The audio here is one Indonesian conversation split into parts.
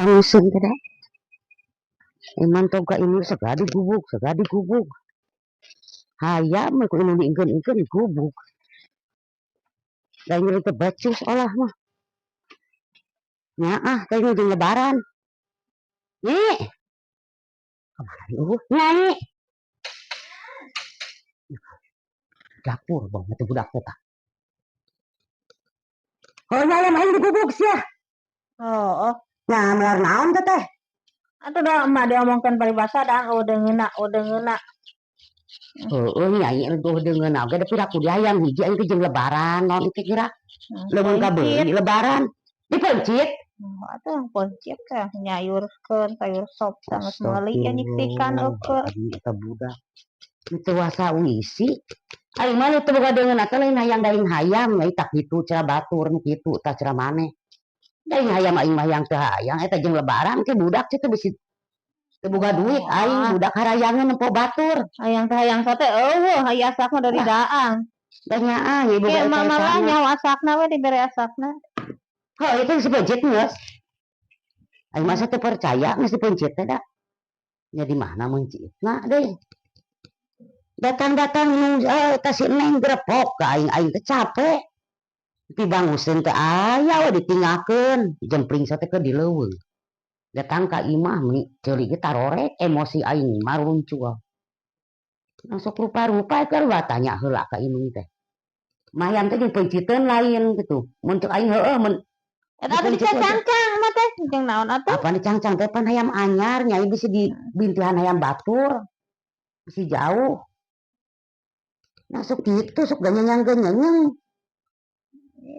Pangusun teh iman toga ini segadi gubuk hayam ku ini diingkeun gubuk da nyeri teh becus olah mah nyaah kayaknya jeung lebaran nyi nyai dapur bang atuh budak teh oh nyai main di gubuk sia Oh, nah melar naon teh atuh dah emak dia omongkeun paribasa dah udah ngeuna. Heeh nyai eueuh deungeun oge da piraku di hayam hiji aing teh jeung lebaran naon teh kira leuweung ka beuli lebaran dipencit atuh pencit teh nyayurkeun sayur sop sangat meuli nya nyiktikan eukeun eta budak itu wasa wisi aing mah teu boga deungeun teh lain hayang daing hayam nyai tak kitu cara batur kitu tah cara maneh daing hayam aing mah yang teu hayang eta jeung lebaran ke budak teh bisi teu boga duit aing budak harayangan nempo batur hayang teh hayang teh eueuh aya asakna dari daang da nyaah ieu boga eta mah nyawa asakna we dibere asakna heuh itu dipencit geus aing mah teu percaya geus dipencit teh da nya di mana mencitna deui datang-datang ta si Neng grepok ka aing teh capek pibanguseun teh aya we ditinggalkeun jempring teh ke dileuweung datang ka imah mi ceuli ge tarorek emosi aing mah runcuh sok rupa-rupa keur tanya heula ka imung teh mayam teh dipenciteun lain gitu mun teu aing heueuh mun eta atuh dicangcang mah teh jeung naon atuh apa dicangcang teh pan hayam anyar nyai bisa dibintihan hayam batur bisi jauh nah sok kitu sok ganyang-ganyang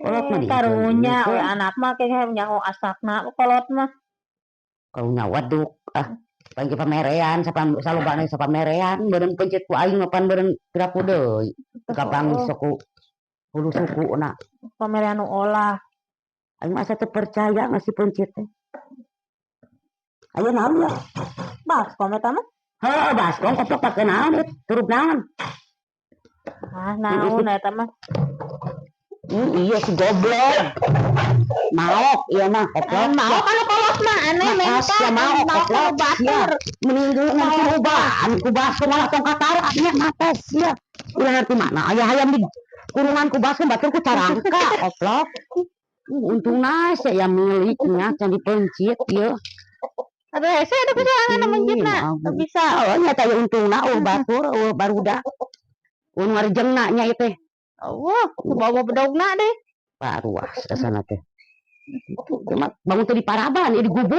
kolot mah karunya we anak mah kayaknya nyaho asakna kolot mah karunya waduk panggil pamerean salobana sapamerean beureun pencit ku aing pan beureun piraku deui kapangis ku hulu sukuna pamerean nu olah aing mah teu percaya ngasih pencit teh aya naon ya baskom eta mah heuh baskom koplok pake naon turup naon naon eta mah iya si goblok maok iya mah koplok maok anu kolot mah aneh mental maok koplok batur meninggal ngan perubahan ku baskom malah tong kataraknya mata sia ulah ngerti mana aya hayam di kurungan ku baskom batur ku carangka koplok untung naes ya miliknya can dipencit ieu ada hese ada bisa anu mencitna bisa oh nya teh untungna batur barudak ngarjengna nya ieu teh bawa bedogna deh paruas kesana teh cuma bangun teh di paraban di gubuk